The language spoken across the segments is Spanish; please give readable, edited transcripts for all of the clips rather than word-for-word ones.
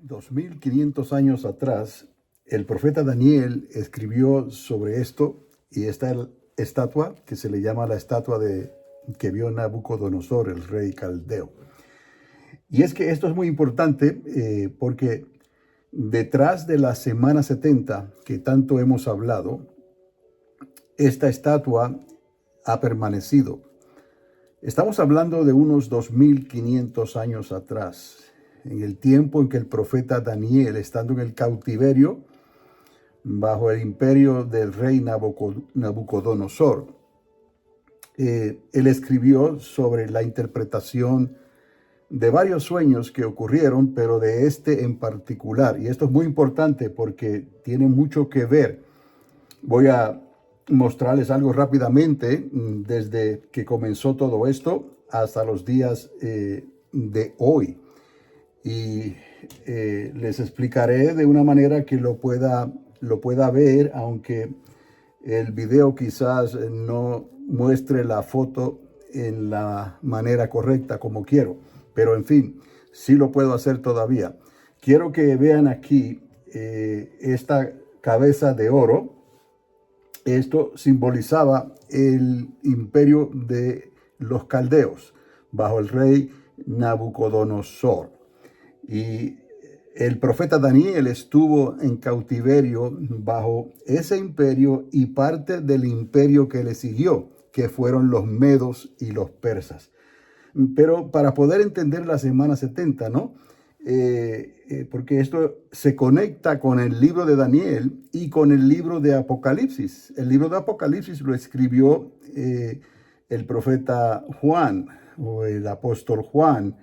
2500 años atrás, el profeta Daniel escribió sobre esto y esta estatua que se le llama la estatua que vio Nabucodonosor, el rey caldeo. Y es que esto es muy importante porque detrás de la semana 70 que tanto hemos hablado, esta estatua ha permanecido. Estamos hablando de unos 2500 años atrás, en el tiempo en que el profeta Daniel, estando en el cautiverio, bajo el imperio del rey Nabucodonosor, él escribió sobre la interpretación de varios sueños que ocurrieron, pero de este en particular. Y esto es muy importante porque tiene mucho que ver. Voy a mostrarles algo rápidamente desde que comenzó todo esto hasta los días de hoy. Y les explicaré de una manera que lo pueda ver, aunque el video quizás no muestre la foto en la manera correcta como quiero. Pero en fin, sí lo puedo hacer todavía. Quiero que vean aquí esta cabeza de oro. Esto simbolizaba el imperio de los caldeos bajo el rey Nabucodonosor. Y el profeta Daniel estuvo en cautiverio bajo ese imperio y parte del imperio que le siguió, que fueron los medos y los persas. Pero para poder entender la semana 70, ¿no? Porque esto se conecta con el libro de Daniel y con el libro de Apocalipsis. El libro de Apocalipsis lo escribió el profeta Juan, o el apóstol Juan,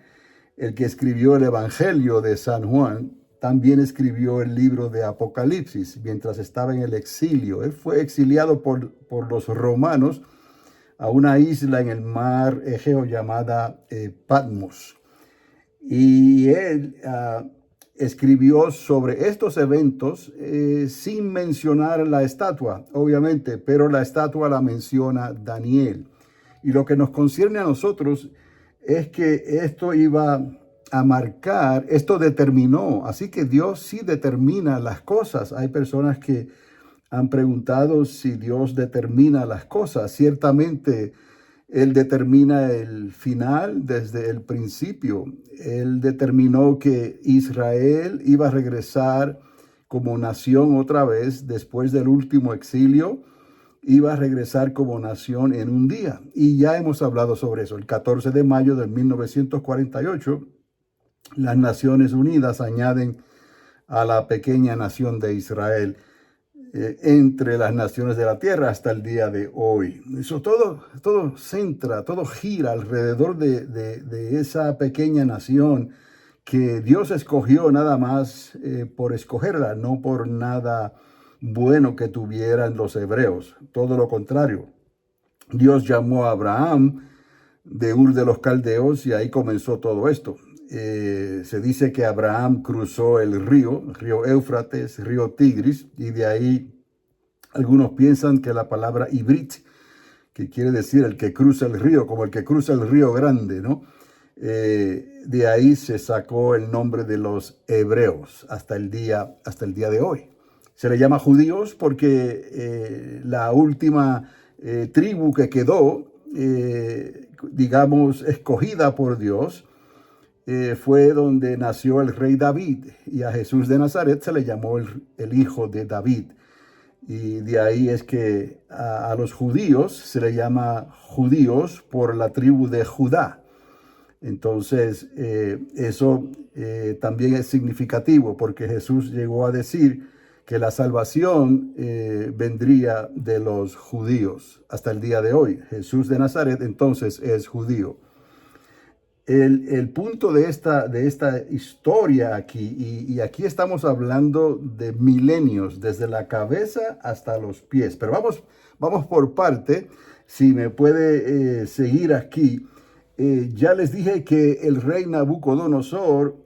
el que escribió el Evangelio de San Juan. También escribió el libro de Apocalipsis mientras estaba en el exilio. Él fue exiliado por los romanos a una isla en el mar Egeo llamada Patmos. Y él escribió sobre estos eventos sin mencionar la estatua, obviamente, pero la estatua la menciona Daniel. Y lo que nos concierne a nosotros es que esto iba a marcar, esto determinó, así que Dios sí determina las cosas. Hay personas que han preguntado si Dios determina las cosas. Ciertamente, Él determina el final desde el principio. Él determinó que Israel iba a regresar como nación otra vez después del último exilio. Iba a regresar como nación en un día. Y ya hemos hablado sobre eso. El 14 de mayo de 1948, las Naciones Unidas añaden a la pequeña nación de Israel entre las naciones de la tierra hasta el día de hoy. Eso todo centra, todo gira alrededor de esa pequeña nación que Dios escogió nada más por escogerla, no por nada bueno que tuvieran los hebreos. Todo lo contrario. Dios llamó a Abraham de Ur de los Caldeos y ahí comenzó todo esto. Se dice que Abraham cruzó el río Éufrates, río Tigris, y de ahí algunos piensan que la palabra Ibrit, que quiere decir el que cruza el río, como el que cruza el río Grande, ¿no? De ahí se sacó el nombre de los hebreos hasta el día de hoy. Se le llama judíos porque la última tribu que quedó, digamos, escogida por Dios, fue donde nació el rey David, y a Jesús de Nazaret se le llamó el hijo de David. Y de ahí es que a los judíos se le llama judíos por la tribu de Judá. Entonces, eso también es significativo porque Jesús llegó a decir que la salvación vendría de los judíos hasta el día de hoy. Jesús de Nazaret entonces es judío. El punto de esta historia aquí, y aquí estamos hablando de milenios, desde la cabeza hasta los pies. Pero vamos por parte, si me puede seguir aquí. Ya les dije que el rey Nabucodonosor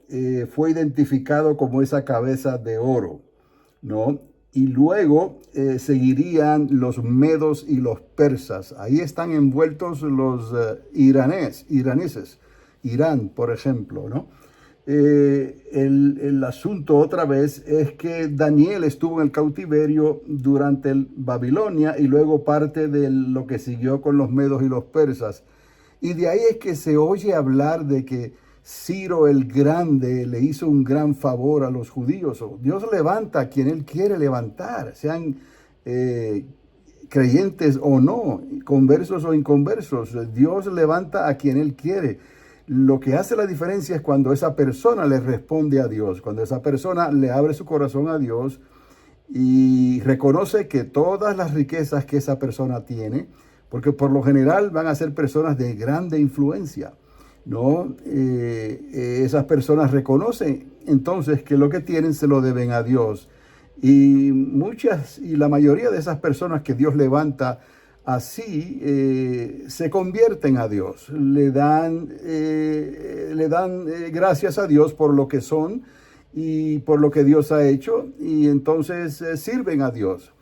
fue identificado como esa cabeza de oro, ¿no? Y luego seguirían los medos y los persas. Ahí están envueltos los iraneses. Irán, por ejemplo, ¿no? El asunto otra vez es que Daniel estuvo en el cautiverio durante el Babilonia y luego parte de lo que siguió con los medos y los persas. Y de ahí es que se oye hablar de que Ciro el Grande le hizo un gran favor a los judíos. Dios levanta a quien Él quiere levantar, sean creyentes o no, conversos o inconversos. Dios levanta a quien Él quiere. Lo que hace la diferencia es cuando esa persona le responde a Dios, cuando esa persona le abre su corazón a Dios y reconoce que todas las riquezas que esa persona tiene, porque por lo general van a ser personas de grande influencia, ¿no? Esas personas reconocen entonces que lo que tienen se lo deben a Dios. Y la mayoría de esas personas que Dios levanta así se convierten a Dios, le dan gracias a Dios por lo que son y por lo que Dios ha hecho, y entonces sirven a Dios.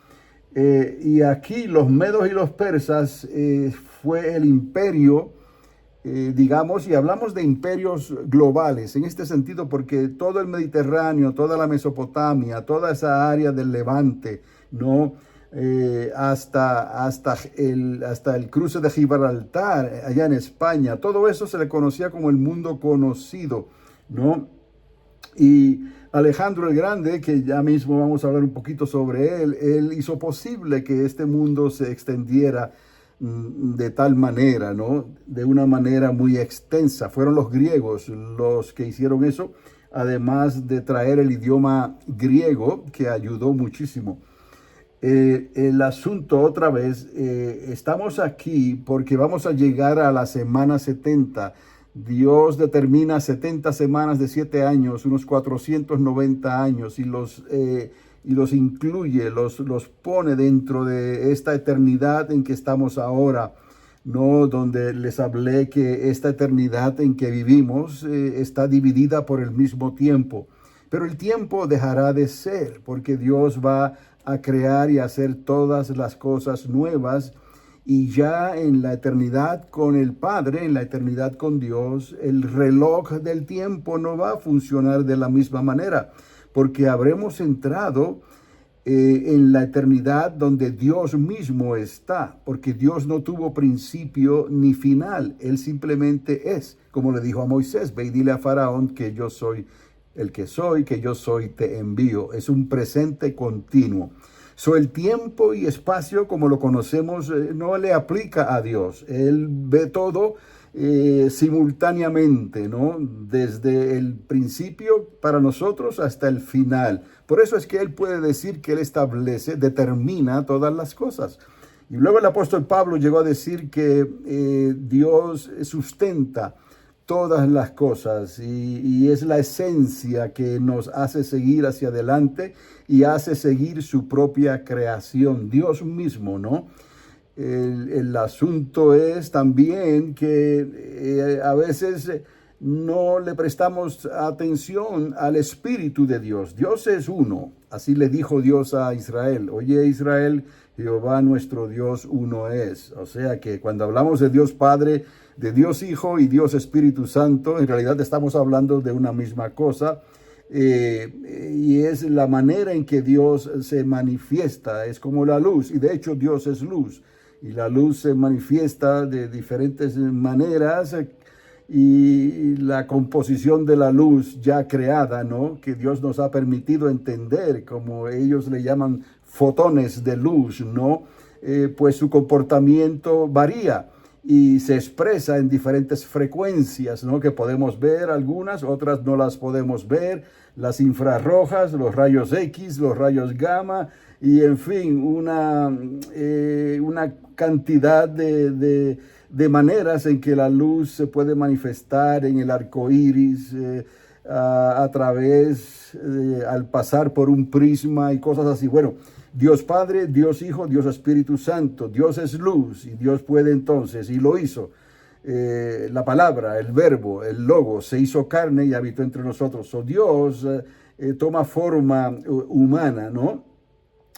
Y aquí los medos y los persas fue el imperio, digamos, y hablamos de imperios globales en este sentido porque todo el Mediterráneo, toda la Mesopotamia, toda esa área del Levante, ¿no? Hasta el cruce de Gibraltar, allá en España, todo eso se le conocía como el mundo conocido, ¿no? Y Alejandro el Grande, que ya mismo vamos a hablar un poquito sobre él hizo posible que este mundo se extendiera de tal manera, ¿no? De una manera muy extensa. Fueron los griegos los que hicieron eso, además de traer el idioma griego, que ayudó muchísimo. El asunto otra vez, estamos aquí porque vamos a llegar a la semana 70. Dios determina 70 semanas de 7 años, unos 490 años, y los incluye, los pone dentro de esta eternidad en que estamos ahora, ¿no? Donde les hablé que esta eternidad en que vivimos está dividida por el mismo tiempo. Pero el tiempo dejará de ser, porque Dios va a crear y hacer todas las cosas nuevas, y ya en la eternidad con el Padre, en la eternidad con Dios, el reloj del tiempo no va a funcionar de la misma manera, porque habremos entrado en la eternidad donde Dios mismo está, porque Dios no tuvo principio ni final, Él simplemente es, como le dijo a Moisés: ve y dile a Faraón que yo soy el que soy, que yo soy, te envío. Es un presente continuo. El tiempo y espacio, como lo conocemos, no le aplica a Dios. Él ve todo simultáneamente, ¿no? Desde el principio para nosotros hasta el final. Por eso es que Él puede decir que Él establece, determina todas las cosas. Y luego el apóstol Pablo llegó a decir que Dios sustenta todas las cosas y es la esencia que nos hace seguir hacia adelante y hace seguir su propia creación, Dios mismo, ¿no? El asunto es también que a veces no le prestamos atención al Espíritu de Dios. Dios es uno, así le dijo Dios a Israel: oye Israel, Jehová nuestro Dios uno es. O sea que cuando hablamos de Dios Padre, de Dios Hijo y Dios Espíritu Santo, en realidad estamos hablando de una misma cosa, y es la manera en que Dios se manifiesta. Es como la luz, y de hecho Dios es luz, y la luz se manifiesta de diferentes maneras, y la composición de la luz ya creada, ¿no? Que Dios nos ha permitido entender, como ellos le llaman fotones de luz, ¿no? Pues su comportamiento varía y se expresa en diferentes frecuencias, ¿no? Que podemos ver algunas, otras no las podemos ver, las infrarrojas, los rayos X, los rayos gamma, y en fin, una cantidad de maneras en que la luz se puede manifestar en el arco iris, a través, al pasar por un prisma y cosas así. Bueno, Dios Padre, Dios Hijo, Dios Espíritu Santo. Dios es luz y Dios puede entonces, y lo hizo. La palabra, el verbo, el logo, se hizo carne y habitó entre nosotros. Dios toma forma humana, ¿no?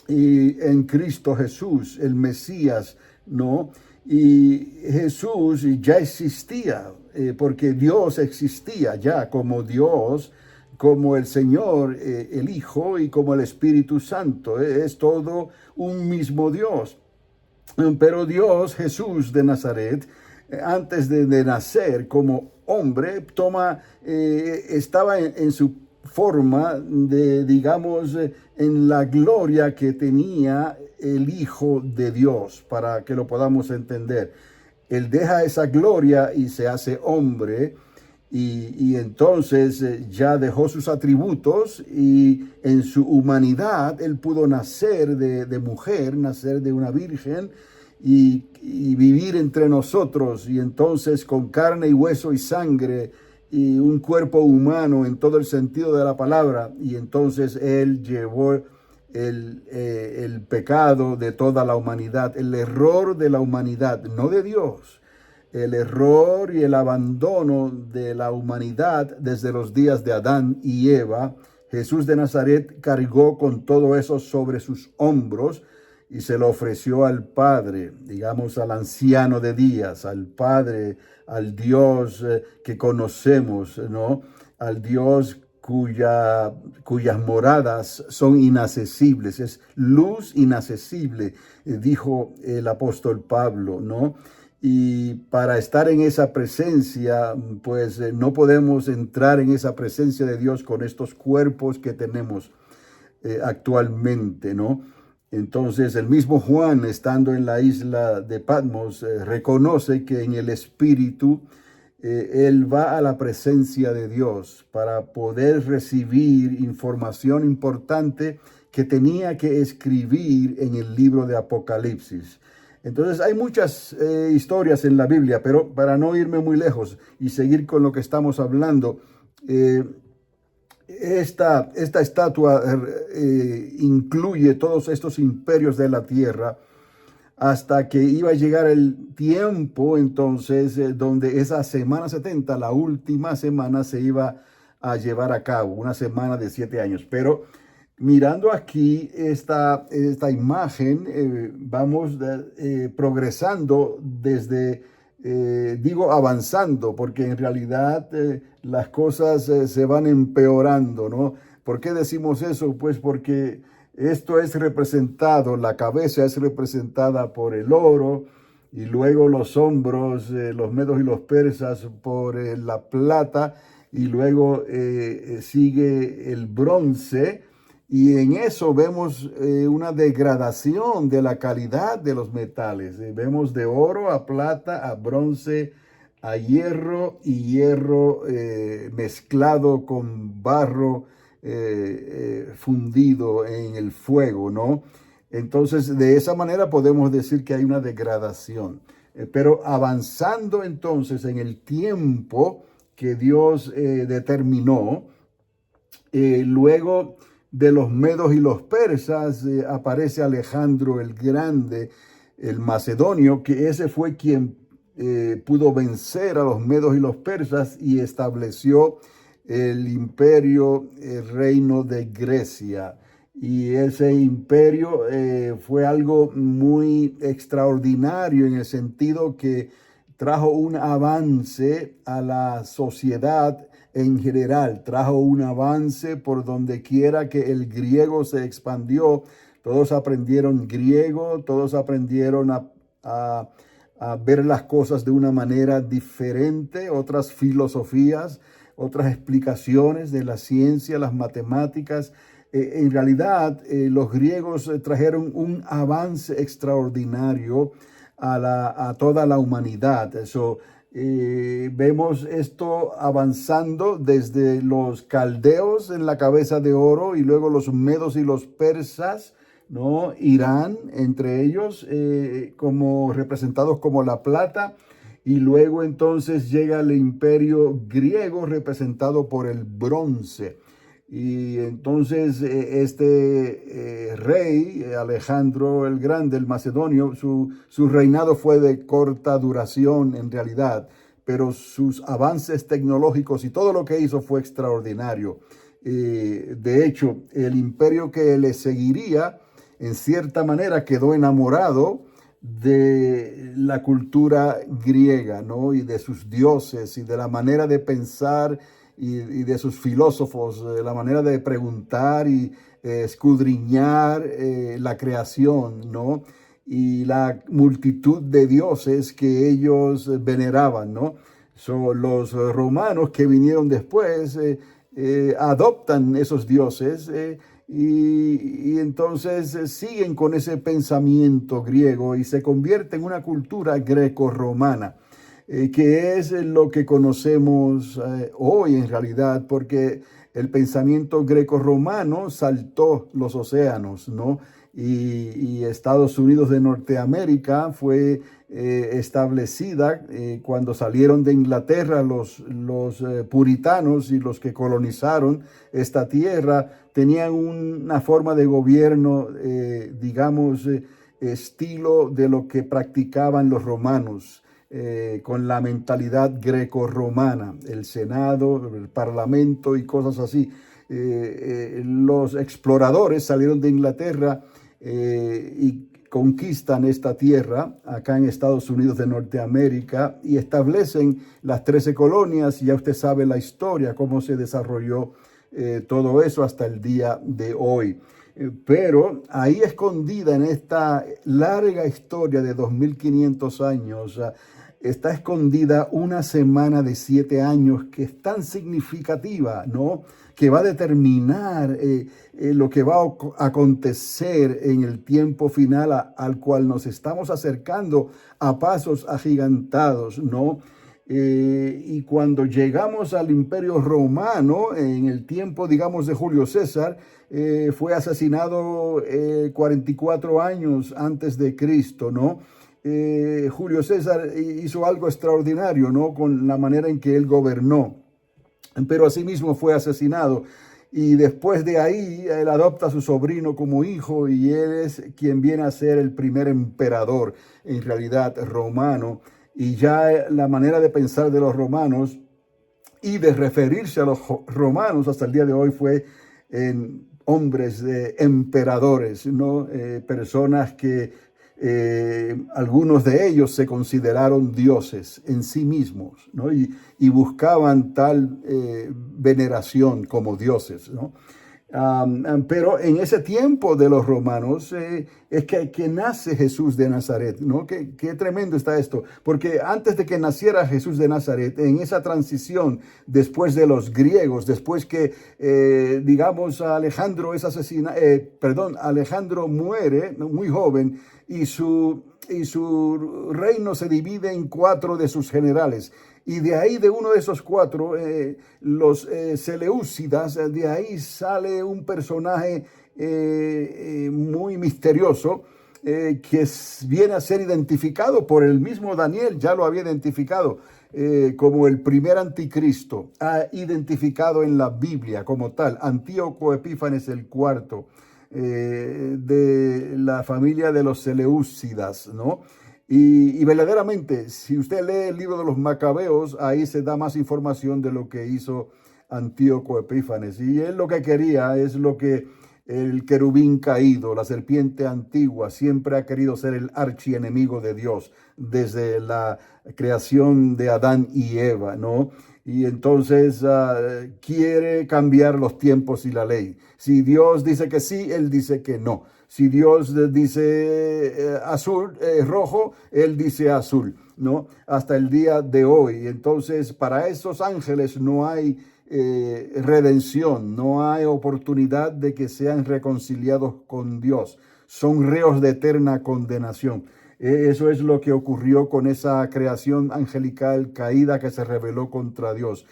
Y en Cristo Jesús, el Mesías, ¿no? Y Jesús ya existía, porque Dios existía ya como Dios, como el Señor, el Hijo y como el Espíritu Santo. Es todo un mismo Dios. Pero Dios, Jesús de Nazaret, antes de nacer como hombre, estaba en su forma de, digamos, en la gloria que tenía el Hijo de Dios, para que lo podamos entender. Él deja esa gloria y se hace hombre, y entonces ya dejó sus atributos, y en su humanidad él pudo nacer de mujer, nacer de una virgen, y vivir entre nosotros, y entonces con carne y hueso y sangre y un cuerpo humano en todo el sentido de la palabra. Y entonces él llevó el pecado de toda la humanidad, el error de la humanidad, no de Dios, el error y el abandono de la humanidad desde los días de Adán y Eva. Jesús de Nazaret cargó con todo eso sobre sus hombros y se lo ofreció al Padre, digamos al anciano de días, al Padre, al Dios que conocemos, ¿no? Al Dios cuyas moradas son inaccesibles, es luz inaccesible, dijo el apóstol Pablo, ¿no? Y para estar en esa presencia, pues no podemos entrar en esa presencia de Dios con estos cuerpos que tenemos actualmente, ¿no? Entonces el mismo Juan, estando en la isla de Patmos, reconoce que en el Espíritu él va a la presencia de Dios para poder recibir información importante que tenía que escribir en el libro de Apocalipsis. Entonces hay muchas historias en la Biblia, pero para no irme muy lejos y seguir con lo que estamos hablando, esta estatua incluye todos estos imperios de la tierra, hasta que iba a llegar el tiempo entonces donde esa semana 70, la última semana, se iba a llevar a cabo, una semana de 7 años. Pero mirando aquí esta imagen, vamos progresando desde, digo avanzando, porque en realidad las cosas se van empeorando, ¿no? ¿Por qué decimos eso? Pues porque esto es representado, la cabeza es representada por el oro, y luego los hombros, los medos y los persas, por la plata, y luego sigue el bronce, y en eso vemos una degradación de la calidad de los metales. Vemos de oro a plata, a bronce, a hierro, y hierro mezclado con barro fundido en el fuego, ¿no? Entonces, de esa manera podemos decir que hay una degradación. Pero avanzando entonces en el tiempo que Dios determinó, luego de los medos y los persas, aparece Alejandro el Grande, el macedonio, que ese fue quien pudo vencer a los medos y los persas y estableció el imperio, el reino de Grecia. Y ese imperio fue algo muy extraordinario, en el sentido que trajo un avance a la sociedad en general, trajo un avance por donde quiera que el griego se expandió. Todos aprendieron griego, todos aprendieron a ver las cosas de una manera diferente, otras filosofías, otras explicaciones de la ciencia, las matemáticas. En realidad, los griegos trajeron un avance extraordinario a toda la humanidad. Eso, vemos esto avanzando desde los caldeos en la cabeza de oro, y luego los medos y los persas, ¿no? Irán, entre ellos, como representados como la plata. Y luego entonces llega el imperio griego, representado por el bronce. Y entonces rey, Alejandro el Grande, el macedonio, su reinado fue de corta duración en realidad, pero sus avances tecnológicos y todo lo que hizo fue extraordinario. De hecho, el imperio que le seguiría, en cierta manera, quedó enamorado de la cultura griega, ¿no? Y de sus dioses y de la manera de pensar y de sus filósofos, la manera de preguntar y escudriñar la creación, ¿no? Y la multitud de dioses que ellos veneraban, ¿no? Son los romanos que vinieron después, adoptan esos dioses y entonces siguen con ese pensamiento griego y se convierte en una cultura greco-romana, que es lo que conocemos hoy en realidad, porque el pensamiento greco-romano saltó los océanos, ¿no? Y Estados Unidos de Norteamérica fue establecida cuando salieron de Inglaterra los puritanos y los que colonizaron esta tierra, tenían una forma de gobierno, digamos, estilo de lo que practicaban los romanos. Con la mentalidad greco-romana, el Senado, el Parlamento y cosas así. Los exploradores salieron de Inglaterra y conquistan esta tierra acá en Estados Unidos de Norteamérica y establecen las 13 colonias. Ya usted sabe la historia, cómo se desarrolló todo eso hasta el día de hoy. Pero ahí escondida en esta larga historia de 2500 años, está escondida una semana de 7 años que es tan significativa, ¿no? Que va a determinar lo que va a acontecer en el tiempo final al cual nos estamos acercando a pasos agigantados, ¿no? Y cuando llegamos al Imperio Romano, en el tiempo, digamos, de Julio César, fue asesinado 44 años antes de Cristo, ¿no? Julio César hizo algo extraordinario, ¿no? Con la manera en que él gobernó, pero asimismo fue asesinado. Y después de ahí, él adopta a su sobrino como hijo y él es quien viene a ser el primer emperador, en realidad romano. Y ya la manera de pensar de los romanos y de referirse a los romanos hasta el día de hoy fue en hombres emperadores, ¿no? Personas que algunos de ellos se consideraron dioses en sí mismos, ¿no? Y buscaban tal veneración como dioses, ¿no? Pero en ese tiempo de los romanos es que nace Jesús de Nazaret, ¿no? Qué tremendo está esto, porque antes de que naciera Jesús de Nazaret, en esa transición después de los griegos, después que, digamos, Alejandro muere muy joven y su reino se divide en 4 de sus generales. Y de ahí, de uno de esos 4, los Seleucidas, de ahí sale un personaje muy misterioso que viene a ser identificado por el mismo Daniel, ya lo había identificado como el primer anticristo, ha identificado en la Biblia como tal, Antíoco Epífanes el cuarto, de la familia de los Seleucidas, ¿no? Y verdaderamente, si usted lee el libro de los Macabeos, ahí se da más información de lo que hizo Antíoco Epífanes. Y él lo que quería es lo que el querubín caído, la serpiente antigua, siempre ha querido ser el archienemigo de Dios desde la creación de Adán y Eva, ¿no? Y entonces quiere cambiar los tiempos y la ley. Si Dios dice que sí, él dice que no. Si Dios dice rojo, él dice azul, ¿no? Hasta el día de hoy. Entonces, para esos ángeles no hay redención, no hay oportunidad de que sean reconciliados con Dios. Son reos de eterna condenación. Eso es lo que ocurrió con esa creación angelical caída que se rebeló contra Dios.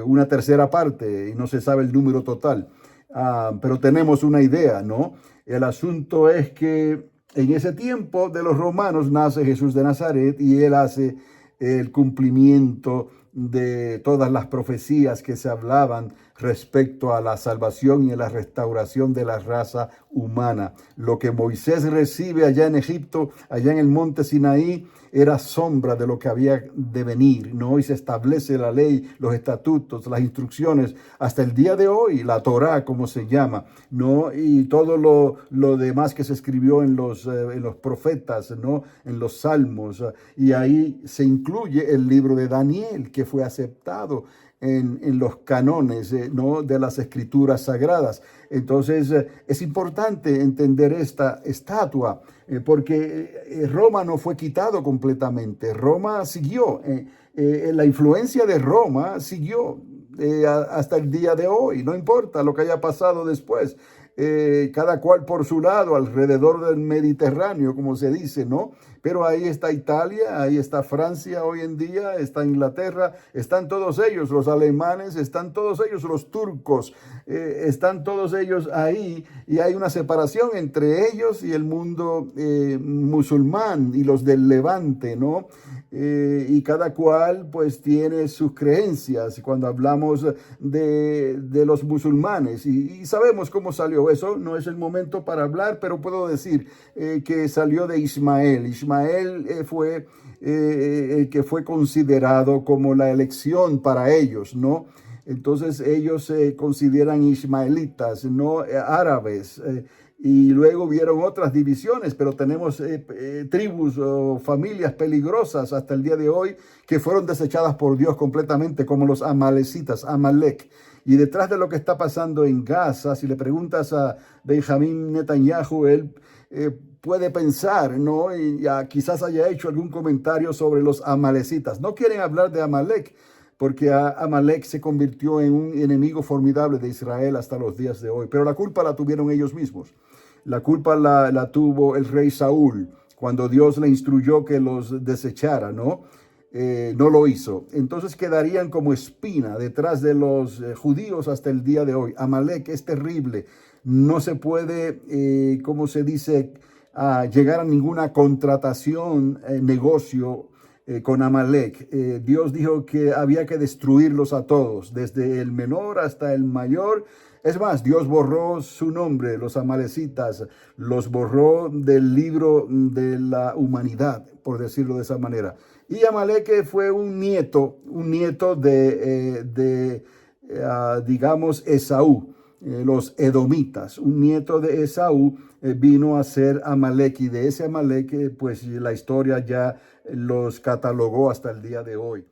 Una tercera parte, y no se sabe el número total, pero tenemos una idea, ¿no? El asunto es que en ese tiempo de los romanos nace Jesús de Nazaret y él hace el cumplimiento de todas las profecías que se hablaban respecto a la salvación y a la restauración de la raza humana. Lo que Moisés recibe allá en Egipto, allá en el monte Sinaí, era sombra de lo que había de venir, ¿no? Y se establece la ley, los estatutos, las instrucciones, hasta el día de hoy, la Torá, como se llama, ¿no? Y todo lo demás que se escribió en los profetas, ¿no? En los salmos, y ahí se incluye el libro de Daniel, que fue aceptado en los canones, ¿no? De las escrituras sagradas. Entonces, es importante entender esta estatua, porque Roma no fue quitado completamente. Roma siguió. La influencia de Roma siguió hasta el día de hoy. No importa lo que haya pasado después. Cada cual por su lado, alrededor del Mediterráneo, como se dice, ¿no? Pero ahí está Italia, ahí está Francia hoy en día, está Inglaterra, están todos ellos, los alemanes, están todos ellos, los turcos, están todos ellos ahí, y hay una separación entre ellos y el mundo musulmán y los del Levante, ¿no? Y cada cual pues tiene sus creencias cuando hablamos de los musulmanes, y sabemos cómo salió eso. No es el momento para hablar, pero puedo decir que salió de Ismael. Ismael fue el que fue considerado como la elección para ellos, ¿no? Entonces ellos se consideran ismaelitas, no árabes. Y luego hubieron otras divisiones, pero tenemos tribus o familias peligrosas hasta el día de hoy que fueron desechadas por Dios completamente, como los amalecitas, Amalek. Y detrás de lo que está pasando en Gaza, si le preguntas a Benjamín Netanyahu, él puede pensar, ¿no? Y ya quizás haya hecho algún comentario sobre los amalecitas. No quieren hablar de Amalek, porque Amalek se convirtió en un enemigo formidable de Israel hasta los días de hoy. Pero la culpa la tuvieron ellos mismos. La culpa la tuvo el rey Saúl, cuando Dios le instruyó que los desechara, ¿no? No lo hizo. Entonces quedarían como espina detrás de los judíos hasta el día de hoy. Amalek es terrible. No se puede, ¿cómo se dice?, llegar a ninguna contratación, negocio con Amalek. Dios dijo que había que destruirlos a todos, desde el menor hasta el mayor. Es más, Dios borró su nombre, los amalecitas, los borró del libro de la humanidad, por decirlo de esa manera. Y Amalek fue un nieto digamos, Esaú, los edomitas. Un nieto de Esaú vino a ser Amalek, y de ese Amalek, pues la historia ya los catalogó hasta el día de hoy.